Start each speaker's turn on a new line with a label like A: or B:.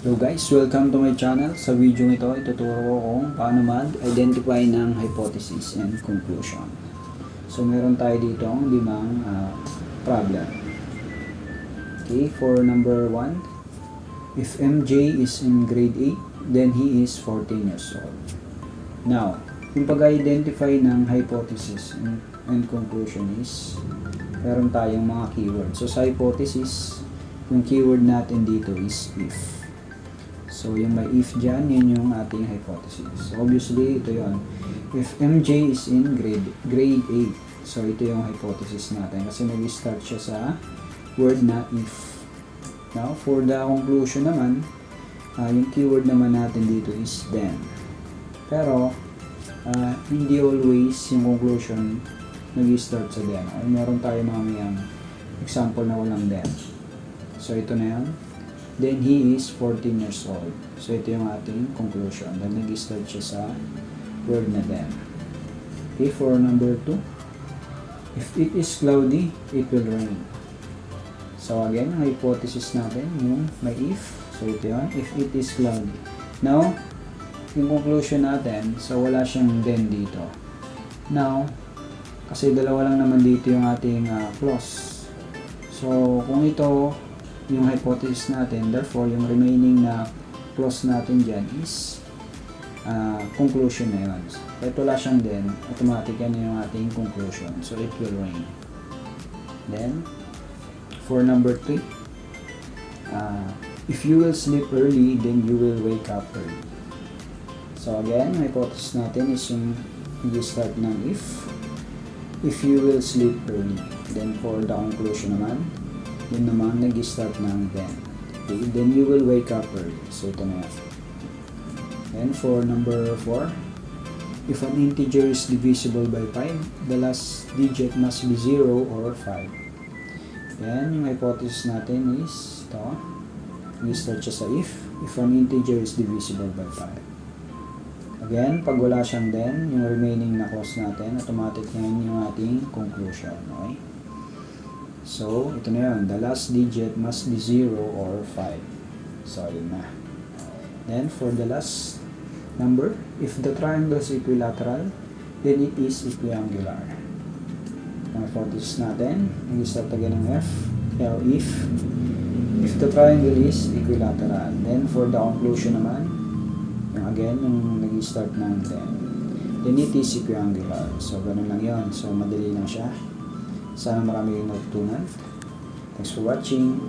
A: Hello guys, welcome to my channel. Sa video ito, ituturo ko kung paano mag-identify ng hypothesis and conclusion. So meron tayo dito ang limang problem. Okay, for number 1, if MJ is in grade 8, then he is 14 years old. Now, yung pag-identify ng hypothesis and conclusion is meron tayong mga keywords. So sa hypothesis, yung keyword natin dito is if. So, yung may if dyan, yun yung ating hypothesis. So, obviously, ito yun. If MJ is in grade 8. So, ito yung hypothesis natin. Kasi nag-start siya sa word na if. Now, for the conclusion naman, yung keyword naman natin dito is then. Pero, hindi always yung conclusion nag-start sa then. Or meron tayo mamayang example na walang then. So, ito na yan. Then he is 14 years old. So ito yung ating conclusion. Then nag-start siya sa word na then. Okay, for number 2. If it is cloudy, it will rain. So again, ang hypothesis natin, yung may if. So ito yun, if it is cloudy. Now, yung conclusion natin, so wala siyang then dito. Now, kasi dalawa lang naman dito yung ating clause. So kung ito yung hypothesis natin, therefore yung remaining na clause natin dyan is conclusion na yun. Kahit wala siyang then, automatic yan yung ating conclusion. So it will rain. Then for number 3, if you will sleep early, then you will wake up early. So again, hypothesis natin is yung start ng if you will sleep early. Then for the conclusion naman, yun naman nag-start ng then. Okay, then you will wake up early. So ito na yan. And for number 4, if an integer is divisible by 5, the last digit must be 0 or 5. Then yung hypothesis natin is ito. Nag-start siya sa if an integer is divisible by 5. Again, pag wala siyang then, yung remaining na clause natin, automatic na yun yung ating conclusion. Okay? So, ito na yun. The last digit must be 0 or 5. So, yun na. Then, for the last number, if the triangle is equilateral, then it is equiangular. Ang hypothesis natin, nag-start again ng if the triangle is equilateral. Then, for the conclusion naman, yung again, yung nag-start ng then it is equiangular. So, ganun lang yun. So, madali lang siya. Sana marami kayong natutunan. Thanks for watching.